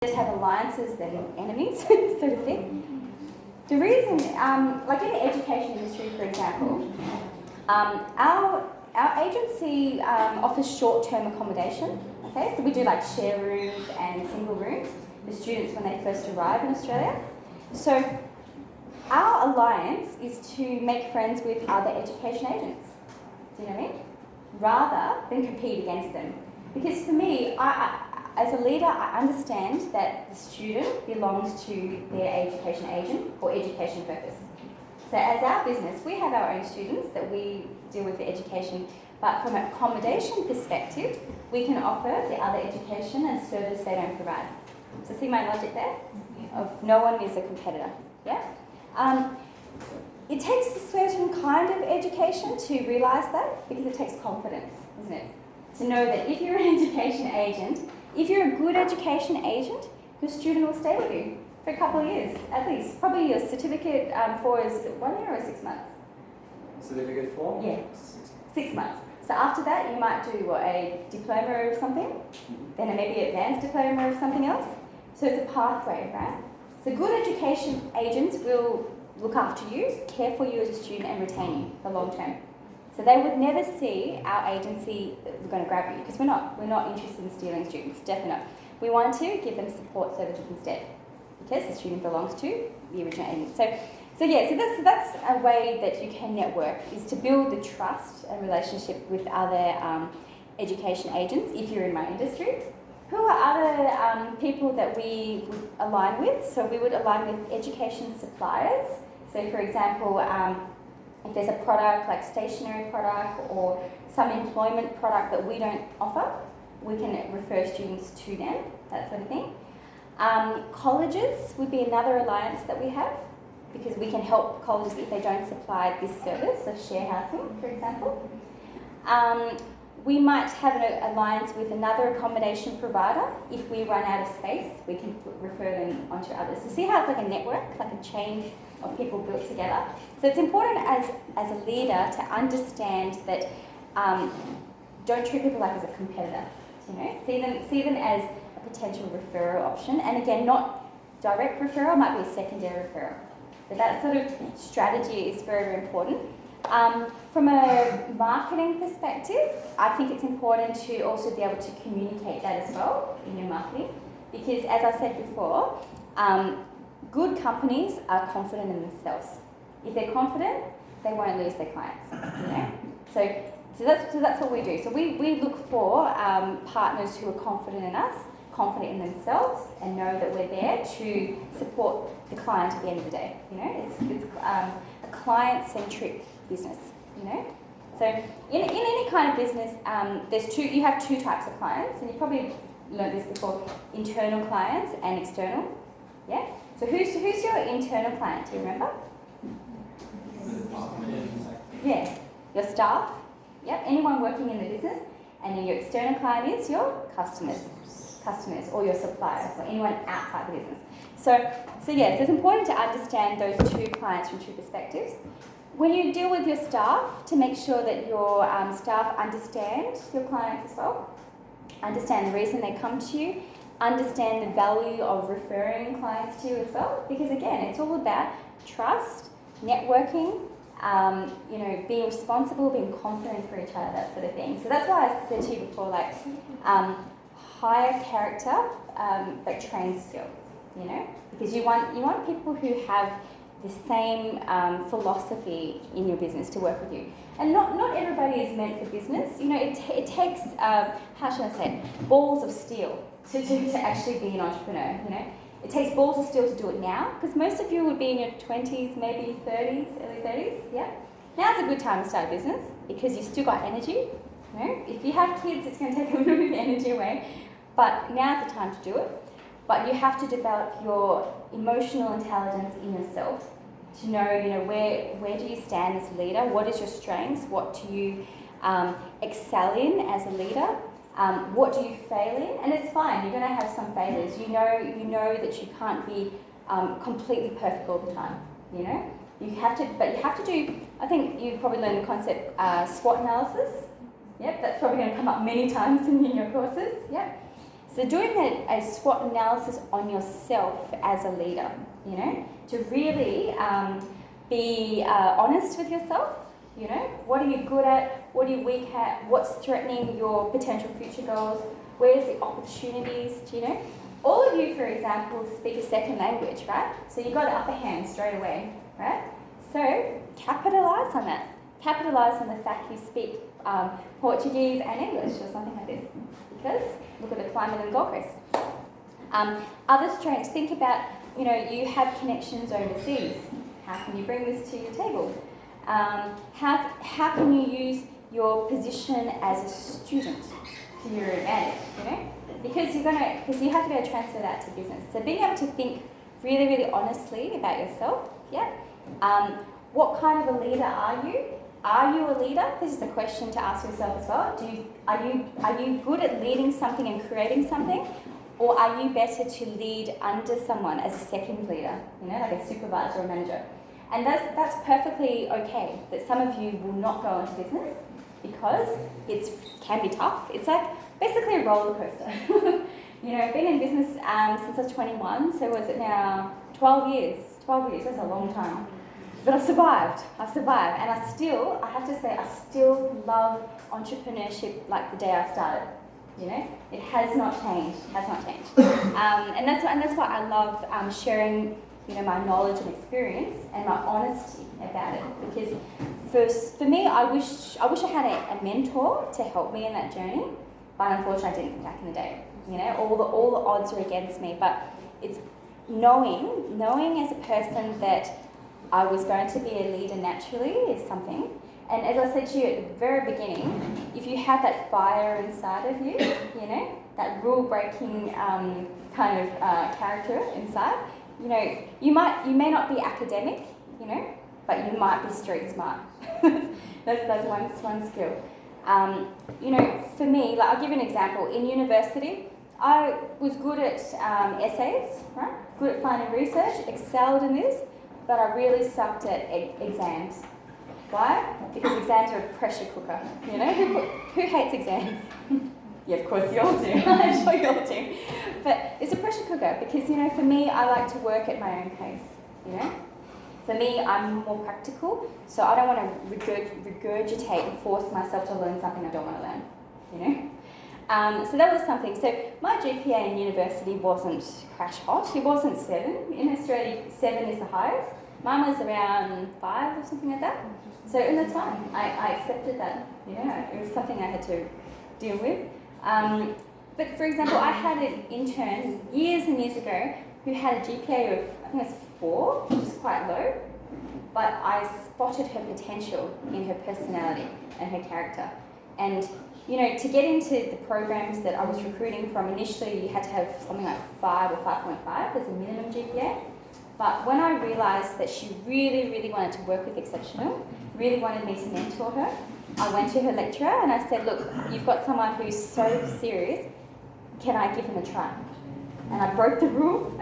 to have alliances than enemies, so to speak. The reason, like in the education industry, for example, our agency offers short-term accommodation. Okay, so we do like share rooms and single rooms for students when they first arrive in Australia. So our alliance is to make friends with other education agents. Do you know what I mean? Rather than compete against them. Because for me, as a leader, I understand that the student belongs to their education agent or education purpose. So as our business, we have our own students that we deal with for education, but from an accommodation perspective, we can offer the other education and service they don't provide. So see my logic there? Of no one is a competitor. Yeah? It takes a certain kind of education to realise that, because it takes confidence, isn't it? To know that if you're an education agent, if you're a good education agent, your student will stay with you for a couple of years, at least. Probably your certificate for is 1 year or 6 months? Certificate for? Yeah, 6 months. So after that, you might do a diploma of something, then maybe an advanced diploma of something else. So it's a pathway, right? So good education agents will look after you, care for you as a student, and retain you for long term. So they would never see our agency going to grab you, because we're not interested in stealing students, definitely not. We want to give them support services instead, because the student belongs to the original agent. So that's a way that you can network, is to build the trust and relationship with other education agents if you're in my industry. Who are other people that we would align with? So we would align with education suppliers. So for example, if there's a product like stationery product or some employment product that we don't offer, we can refer students to them, that sort of thing. Colleges would be another alliance that we have, because we can help colleges if they don't supply this service of share housing, for example. We might have an alliance with another accommodation provider. If we run out of space, we can refer them onto others. So see how it's like a network, like a chain of people built together. So it's important as a leader to understand that don't treat people like as a competitor. You know, see them as a potential referral option. And again, not direct referral, might be a secondary referral. But that sort of strategy is very, very important. From a marketing perspective, I think it's important to also be able to communicate that as well in your marketing, because as I said before, good companies are confident in themselves. If they're confident, they won't lose their clients. You know? So that's what we do. So we look for partners who are confident in us, confident in themselves, and know that we're there to support the client at the end of the day. You know, it's a client-centric business. You know, so in any kind of business, you have two types of clients, and you probably learned this before: internal clients and external. Yeah. So who's your internal client? Do you remember? Yeah, your staff. Yep, anyone working in the business, and then your external client is your customers, or your suppliers, or anyone outside the business. So yes, it's important to understand those two clients from two perspectives. When you deal with your staff, to make sure that your staff understand your clients as well, understand the reason they come to you, understand the value of referring clients to you as well, because again, it's all about trust, networking, you know, being responsible, being confident for each other, that sort of thing. So that's why I said to you before, like, hire character, but train skill, you know, because you want people who have the same philosophy in your business to work with you. And not everybody is meant for business. You know, it takes, how should I say it, balls of steel to actually be an entrepreneur, you know. It takes balls of steel to do it now, because most of you would be in your 20s, maybe 30s, early 30s, yeah? Now's a good time to start a business, because you've still got energy, you know. If you have kids, it's going to take a little bit of energy away, but now's the time to do it. But you have to develop your emotional intelligence in yourself to know, you know, where do you stand as a leader? What is your strengths? What do you excel in as a leader? What do you fail in? And it's fine. You're going to have some failures. You know that you can't be completely perfect all the time. You know, you have to do. I think you've probably learned the concept SWOT analysis. Yep, that's probably going to come up many times in your courses. Yep. So So doing a SWOT analysis on yourself as a leader, you know, to really be honest with yourself, you know, what are you good at, what are you weak at, what's threatening your potential future goals, where's the opportunities, do you know? All of you, for example, speak a second language, right? So you've got an upper hand straight away, right? So capitalize on that. Capitalize on the fact you speak Portuguese and English or something like this. Because look at the climate in the Gold Coast. Other strengths, think about, you know, you have connections overseas. How can you bring this to your table? How can you use your position as a student to your advantage, you know? Because you have to be able to transfer that to business. So being able to think really, really honestly about yourself, yeah? What kind of a leader are you? Are you a leader? This is a question to ask yourself as well. Are you good at leading something and creating something? Or are you better to lead under someone as a second leader, you know, like a supervisor or manager? And that's perfectly okay, that some of you will not go into business because it can be tough. It's like basically a roller coaster. You know, I've been in business since I was 21, so was it now 12 years? 12 years, that's a long time. But I've survived, and I have to say, I still love entrepreneurship like the day I started. You know, it has not changed, and that's why I love sharing, you know, my knowledge and experience and my honesty about it. Because for me, I wish I had a mentor to help me in that journey, but unfortunately I didn't back in the day. You know, all the odds are against me, but it's knowing as a person that I was going to be a leader naturally is something. And as I said to you at the very beginning, if you have that fire inside of you, you know, that rule-breaking kind of character inside, you know, you may not be academic, you know, but you might be street smart. that's one skill. You know, for me, like I'll give you an example. In university, I was good at essays, right? Good at finding research, excelled in this, but I really sucked at exams. Why? Because exams are a pressure cooker. You know, who hates exams? Yeah, of course you all do. I'm sure you all do. But it's a pressure cooker because, you know, for me, I like to work at my own pace. You know, for me, I'm more practical, so I don't want to regurgitate and force myself to learn something I don't want to learn. You know. So that was something. So my GPA in university wasn't crash hot. It wasn't 7. In Australia, 7 is the highest. Mine was around 5 or something like that. So, and that's fine. I accepted that. Yeah, it was something I had to deal with. But for example, I had an intern years and years ago who had a GPA of, I think it was 4, which is quite low. But I spotted her potential in her personality and her character. And you know, to get into the programs that I was recruiting from, initially you had to have something like 5 or 5.5 as a minimum GPA. But when I realised that she really, really wanted to work with Exceptional, really wanted me to mentor her, I went to her lecturer and I said, look, you've got someone who's so serious, can I give him a try? And I broke the rule,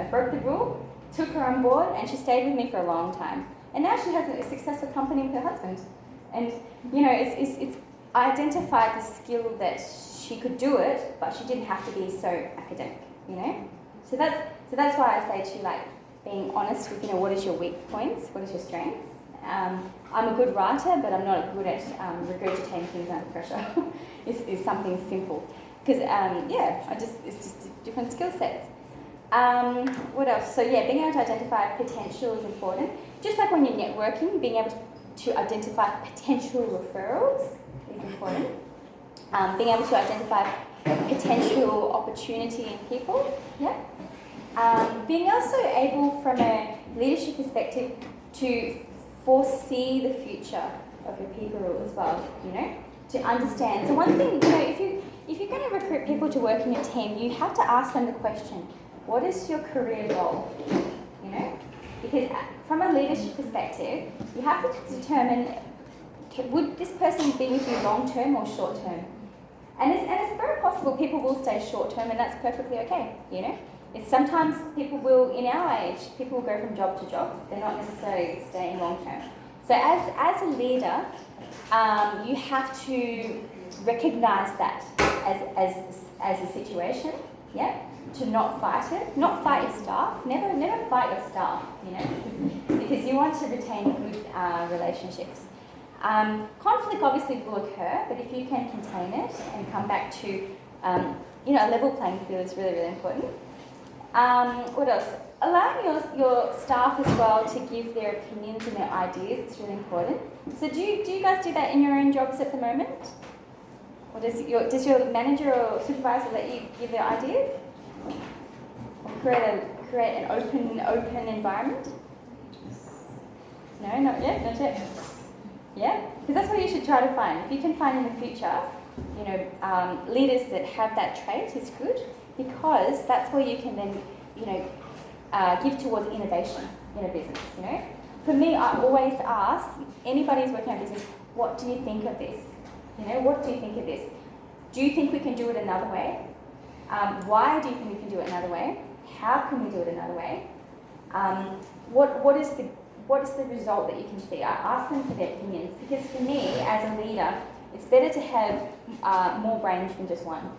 took her on board, and she stayed with me for a long time. And now she has a successful company with her husband. And, you know, I identified the skill that she could do it, but she didn't have to be so academic, you know? So that's why I say to, like, being honest with, you know, what is your weak points, what is your strengths. I'm a good writer, but I'm not good at regurgitating things under pressure. It's something simple. Because, it's just different skill sets. What else? So yeah, being able to identify potential is important. Just like when you're networking, being able to identify potential referrals is important. Being able to identify potential opportunity in people, yeah. Being also able, from a leadership perspective, to foresee the future of your people as well, you know, to understand. So one thing, you know, if you're going to recruit people to work in your team, you have to ask them the question, what is your career goal, you know? Because from a leadership perspective, you have to determine, would this person be with you long term or short term? And it's very possible people will stay short term, and that's perfectly okay, you know? It's sometimes people will, in our age, people will go from job to job. They're not necessarily staying long term. So as a leader, you have to recognise that as a situation Yeah, to not fight it, not fight your staff. Never fight your staff. You know, because you want to retain good relationships. Conflict obviously will occur, but if you can contain it and come back to you know, a level playing field is really, really important. What else? Allowing your staff as well to give their opinions and their ideas is really important. So do you guys do that in your own jobs at the moment? Or does your manager or supervisor let you give their ideas? Or create an open environment? No, not yet, not yet. Yeah, because that's what you should try to find. If you can find in the future, you know, leaders that have that trait is good, because that's where you can then, you know, give towards innovation in a business. You know, for me, I always ask anybody who's working in a business, what do you think of this? You know, what do you think of this? Do you think we can do it another way? Why do you think we can do it another way? How can we do it another way? What is the result that you can see? I ask them for their opinions, because for me, as a leader, it's better to have more brains than just one,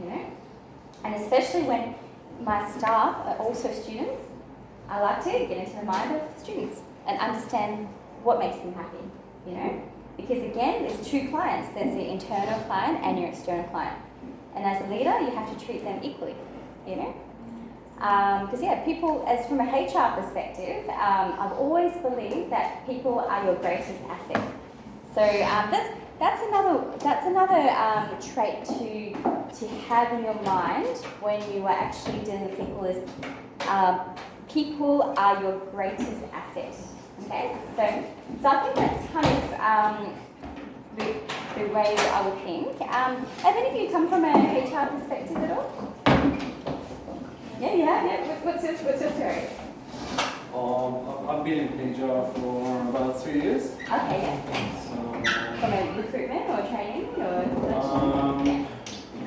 you know? And especially when my staff are also students, I like to get into the mind of students and understand what makes them happy, you know? Because again, there's two clients. There's the internal client and your external client. And as a leader, you have to treat them equally, you know? Because yeah, people, as from a HR perspective, I've always believed that people are your greatest asset. So that's another trait to have in your mind when you are actually dealing with people is people are your greatest asset. Okay, so I think that's kind of the way I would think. Have any of you come from a HR perspective at all? Yeah, you have. Yeah. What's your story? I've been in HR for about 3 years. Okay, yeah. So, From a recruitment or training or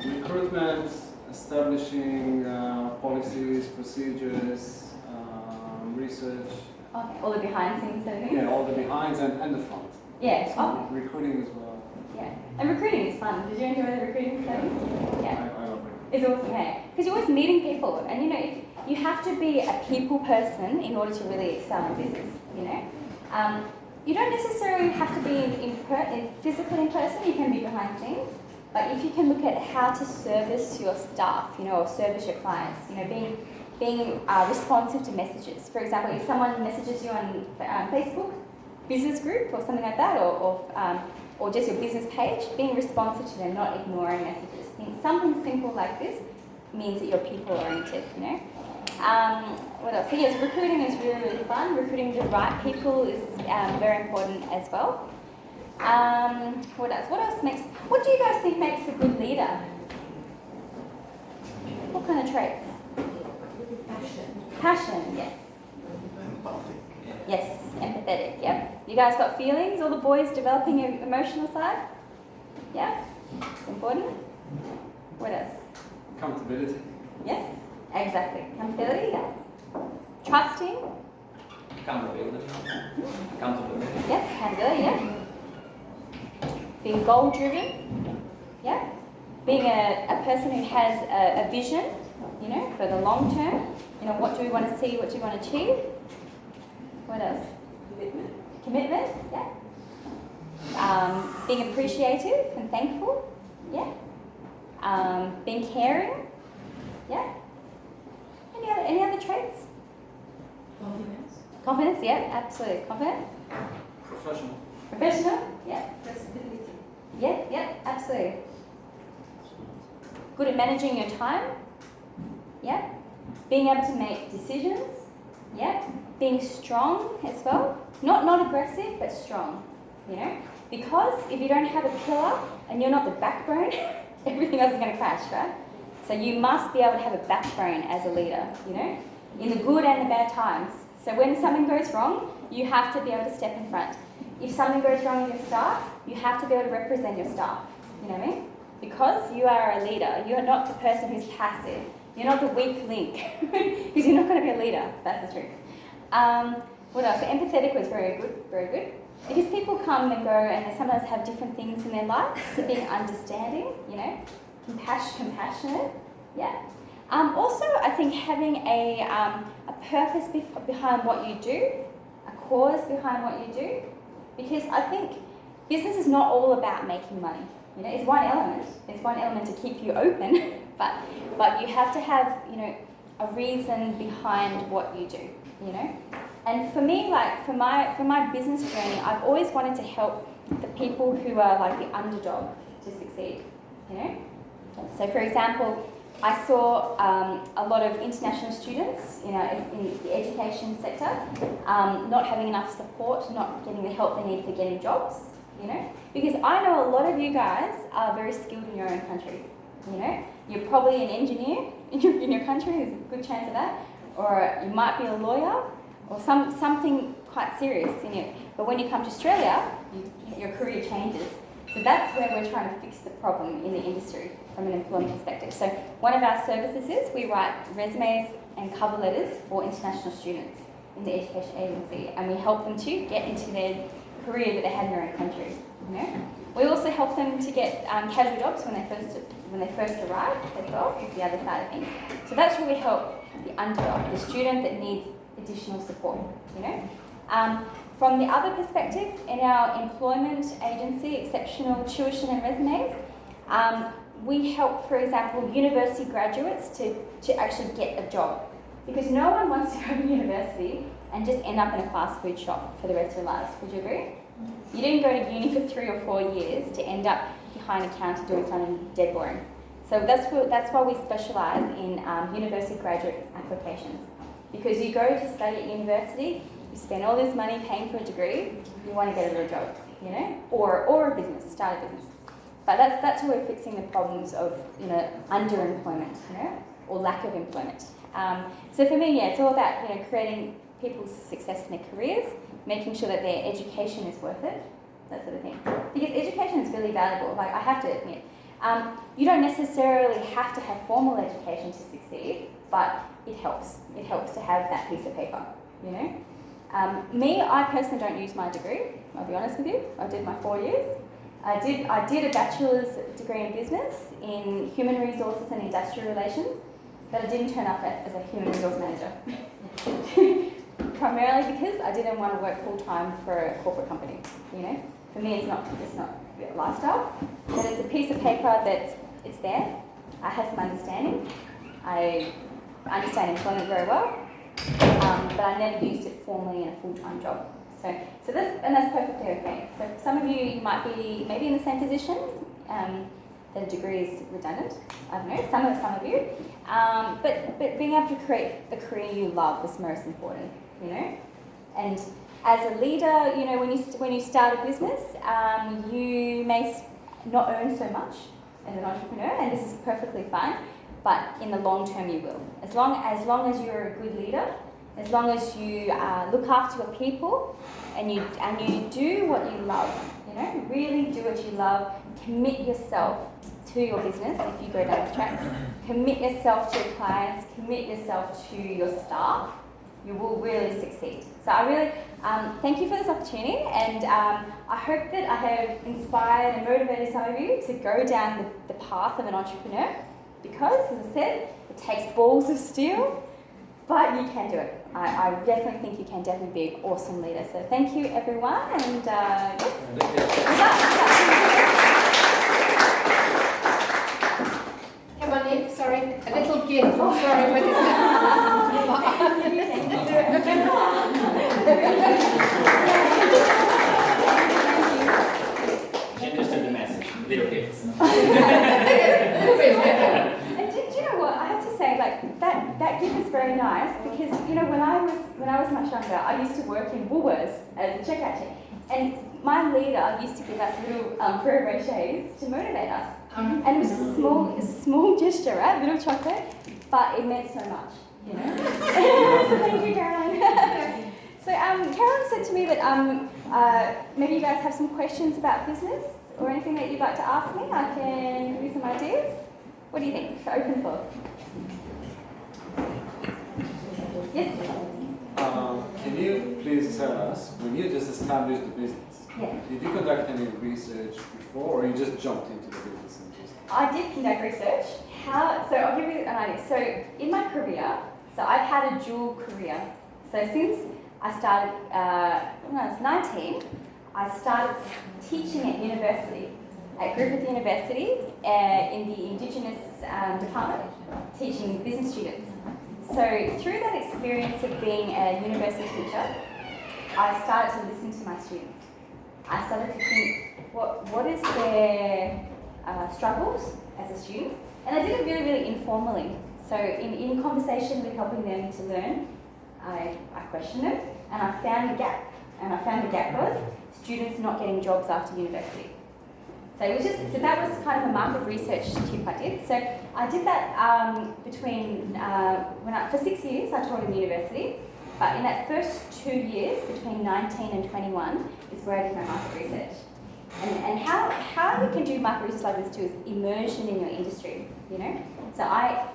recruitment, establishing policies, procedures, research. Okay, all the behind scenes sort of things? Yeah, all the behinds and the front. Yeah, So recruiting as well. yeah. And recruiting is fun. Did you enjoy the recruiting studies? Yeah. I love it. It's awesome, hey? Because you're always meeting people, and you know, you have to be a people person in order to really excel in business, you know? You don't necessarily have to be physically in person, you can be behind scenes, but if you can look at how to service your staff, you know, or service your clients, you know, being responsive to messages. For example, if someone messages you on Facebook, business group or something like that, or just your business page, being responsive to them, not ignoring messages. Something simple like this means that you're people-oriented, you know. What else? So yes, recruiting is really, really fun. Recruiting the right people is very important as well. What else? What do you guys think makes a good leader? What kind of traits? Passion, yes. Yes, empathetic, yep. You guys got feelings? All the boys developing your emotional side? Yeah? It's important. What else? Accountability. Yes, exactly. Accountability, yeah. Trusting? Accountability. Accountability. Yes, accountability, yeah. Being goal-driven? Yeah. Being a person who has a vision, you know, for the long term. You know, what do we want to see, what do we want to achieve? What else? Commitment, yeah. Being appreciative and thankful, yeah. Being caring, yeah. Any other traits? Confidence, yeah, absolutely. Confidence. Professional, yeah. Yeah, absolutely. Good at managing your time, yeah. Being able to make decisions, yeah. Being strong as well. Not aggressive, but strong, you know. Because if you don't have a pillar and you're not the backbone, everything else is going to crash, right? So you must be able to have a backbone as a leader, you know, in the good and the bad times. So when something goes wrong, you have to be able to step in front. If something goes wrong with your staff, you have to be able to represent your staff, you know what I mean? Because you are a leader, you are not the person who's passive. You're not the weak link, because you're not going to be a leader, that's the truth. What else? So empathetic was very good, very good. Because people come and go and they sometimes have different things in their life, so being understanding, you know, compassionate, yeah. Also, I think having a purpose behind what you do, a cause behind what you do, because I think business is not all about making money. You know, it's one element. It's one element to keep you open, but you have to have, you know, a reason behind what you do. You know, and for me, like for my business journey, I've always wanted to help the people who are like the underdog to succeed. You know, so for example, I saw a lot of international students, you know, in the education sector, not having enough support, not getting the help they need for getting jobs, you know, because I know a lot of you guys are very skilled in your own countries, you know. You're probably an engineer in your country, there's a good chance of that, or you might be a lawyer, or something quite serious in it. But when you come to Australia, your career changes. So that's where we're trying to fix the problem in the industry from an employment perspective. So one of our services is we write resumes and cover letters for international students in the education agency, and we help them to get into their career that they had in their own country. You know? We also help them to get casual jobs when they first arrive as well, is the other side of things. So that's where we help the underdog, the student that needs additional support. You know. From the other perspective, in our employment agency, Exceptional Tuition and Resumes, we help, for example, university graduates to actually get a job. Because no one wants to go to university and just end up in a fast food shop for the rest of their lives. Would you agree? You didn't go to uni for 3 or 4 years to end up behind a counter doing something dead boring. So that's why we specialise in university graduate applications. Because you go to study at university, you spend all this money paying for a degree, you want to get a real job, you know, or a business, start a business. But that's where we're fixing the problems of, you know, underemployment, you know, or lack of employment. So for me, yeah, it's all about, you know, creating people's success in their careers, making sure that their education is worth it, that sort of thing. Because education is really valuable. Like I have to admit, you don't necessarily have to have formal education to succeed, but it helps. It helps to have that piece of paper, you know. I personally don't use my degree, I'll be honest with you. I did my 4 years. I did a bachelor's degree in business in human resources and industrial relations, but I didn't turn up as a human resource manager. Primarily because I didn't want to work full time for a corporate company, you know. For me, it's not a lifestyle, but it's a piece of paper that it's there. I have some understanding. I understand employment very well. But I never used it formally in a full-time job. So that's perfectly okay. So some of you might be maybe in the same position, that a degree is redundant. I don't know, some of you. But being able to create the career you love is most important, you know. And as a leader, you know, when you start a business, you may not earn so much as an entrepreneur, and this is perfectly fine. But in the long term, you will. As long as you're a good leader, as long as you look after your people, and you do what you love, you know, really do what you love. Commit yourself to your business if you go down the track. Commit yourself to your clients. Commit yourself to your staff. You will really succeed. So I really thank you for this opportunity, and I hope that I have inspired and motivated some of you to go down the path of an entrepreneur. Because, as I said, it takes balls of steel, but you can do it. I definitely think you can definitely be an awesome leader. So thank you, everyone, and yes. Hey, Monique, sorry, a little gift. Oh, sorry, what is that? She understood the message. Little gifts. Like that gift is very nice because, you know, when I was much younger, I used to work in Woolworths as a checkout chick, and my leader used to give us little Ferrero Rochers to motivate us, and it was just a small gesture, right? Little chocolate, but it meant so much, you know. So thank you, Caroline. So Caroline said to me that maybe you guys have some questions about business or anything that you'd like to ask me. I can give you some ideas. What do you think? Open for. Yes. Can Can you please tell us, when you just established the business, Yeah. did you conduct any research before, or you just jumped into the business and just... I did conduct research. So I'll give you an idea. So in my career, so I've had a dual career. So since I started, when I was 19, I started teaching at university, at Griffith University, in the Indigenous department, teaching business students. So through that experience of being a university teacher, I started to listen to my students. I started to think, what is their struggles as a student? And I did it really, really informally. So in conversation with helping them to learn, I questioned them and I found the gap. And I found the gap was students not getting jobs after university. So it was so that was kind of a market research tip I did. So I did that for 6 years I taught in the university. But in that first 2 years, between 19 and 21, is where I did my market research. And how you can do market research like this too is immersion in your industry, you know. So I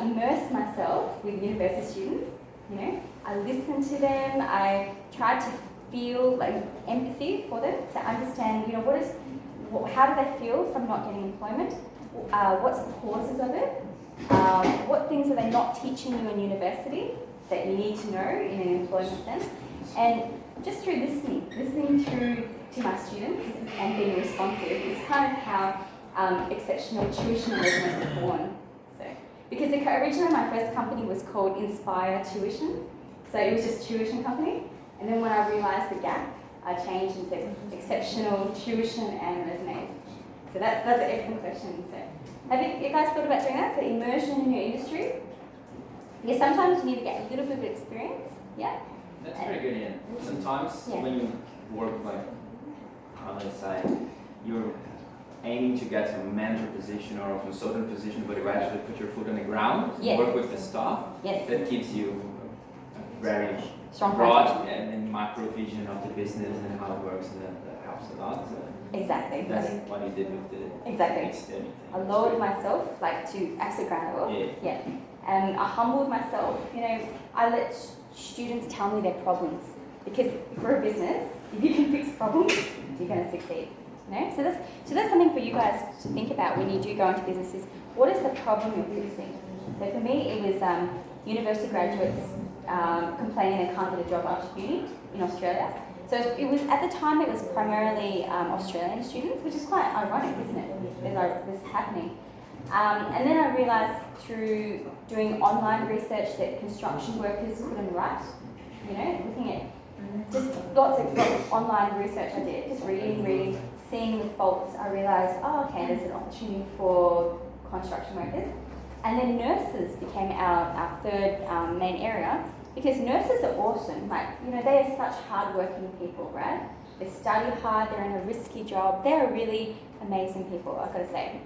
immersed myself with university students, you know. I listened to them. I tried to feel like empathy for them to understand, you know, how do they feel from not getting employment? What's the causes of it? What things are they not teaching you in university that you need to know in an employment sense? And just through listening through to my students and being responsive is kind of how exceptional tuition arrangements were born. So, because originally my first company was called Inspire Tuition, so it was just tuition company. And then when I realised the gap, I changed and said exceptional tuition and resumes. So that's an excellent question. So, have you guys thought about doing that? So immersion in your industry. Yeah, sometimes you need to get a little bit of experience. Yeah. That's very good, yeah. Sometimes when you work like, let's say, you're aiming to get a manager position or a consultant position, but you actually put your foot on the ground, work with the staff, that gives you a very strong broad and macro vision of the business and how it works, and that helps a lot. Exactly. That's what you did with the exactly. I lowered myself to actually ground level. Yeah. And I humbled myself. You know, I let students tell me their problems, because if we're a business, if you can fix problems, you're going to succeed. You know? So that's something for you guys to think about when you do go into businesses. What is the problem you're fixing? So for me, it was university graduates complaining they can't get a job after uni in Australia. So it was, at the time, it was primarily Australian students, which is quite ironic, isn't it? This happening. And then I realised through doing online research that construction workers couldn't write. You know, looking at just lots of online research I did, just reading, seeing the faults. I realised, okay, there's an opportunity for construction workers. And then nurses became our third main area, because nurses are awesome. Like, you know, they are such hard-working people, right? They study hard, they're in a risky job. They're really amazing people, I've got to say.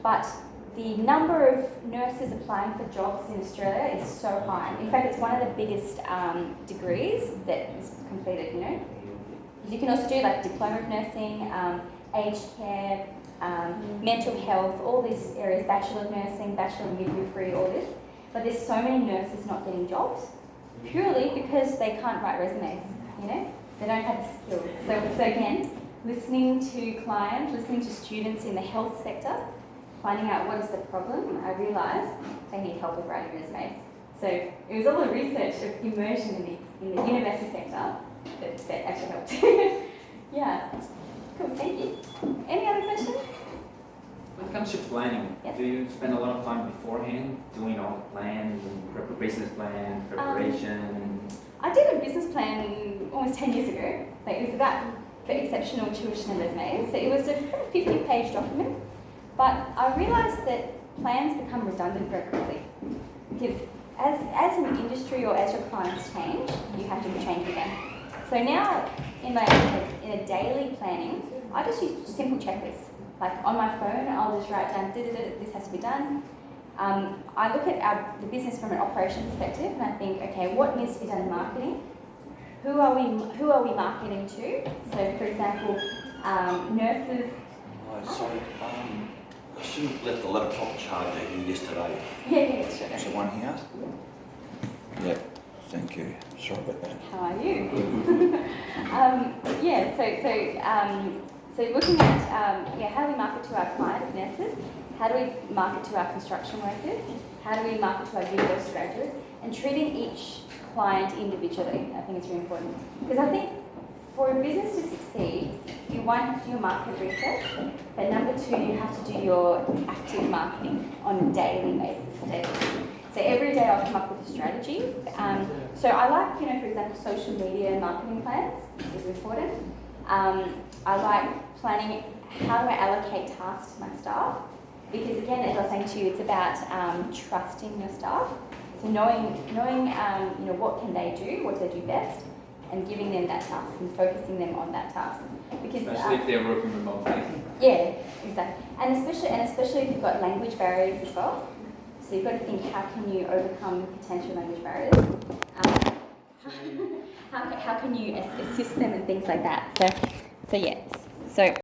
But the number of nurses applying for jobs in Australia is so high. In fact, it's one of the biggest degrees that is completed, you know. You can also do like diploma of nursing, aged care, mental health, all these areas, bachelor of nursing, bachelor of midwifery, all this. But there's so many nurses not getting jobs, purely because they can't write resumes, you know? They don't have the skills. So again, listening to clients, listening to students in the health sector, finding out what is the problem, I realised they need help with writing resumes. So it was all the research of immersion in the university sector that actually helped. Yeah. Cool, thank you. Any other questions? When it comes to planning, do you spend a lot of time beforehand doing all the plans and business plan, preparation? I did a business plan almost 10 years ago. Like, it was about for exceptional tuition and resumes. So it was a 50-page document. But I realised that plans become redundant very quickly. Because as an industry or as your clients change, you have to change with them. So now, in a daily planning, I just use simple checklists. Like on my phone, I'll just write down, this has to be done. I look at the business from an operation perspective, and I think, okay, what needs to be done in marketing? Who are we marketing to? So, for example, nurses. Oh, sorry. I shouldn't have left the laptop charger here yesterday. Yeah, sure. Is there one here? Yeah. Thank you. Sorry about that. How are you? So looking at how do we market to our client nurses? How do we market to our construction workers? How do we market to our university graduates? And treating each client individually, I think is really important. Because I think for a business to succeed, you want to do your market research, but number two, you have to do your active marketing on a daily basis. So every day I'll come up with a strategy. So I like, for example, social media marketing plans is important. I like planning how do I allocate tasks to my staff, because again, as I was saying to you, it's about trusting your staff. So knowing what can they do, what do they do best, and giving them that task and focusing them on that task. Because especially if they're working remotely. Yeah, exactly. And especially if you've got language barriers as well. So you've got to think, how can you overcome potential language barriers? How can you assist them and things like that? So yes. So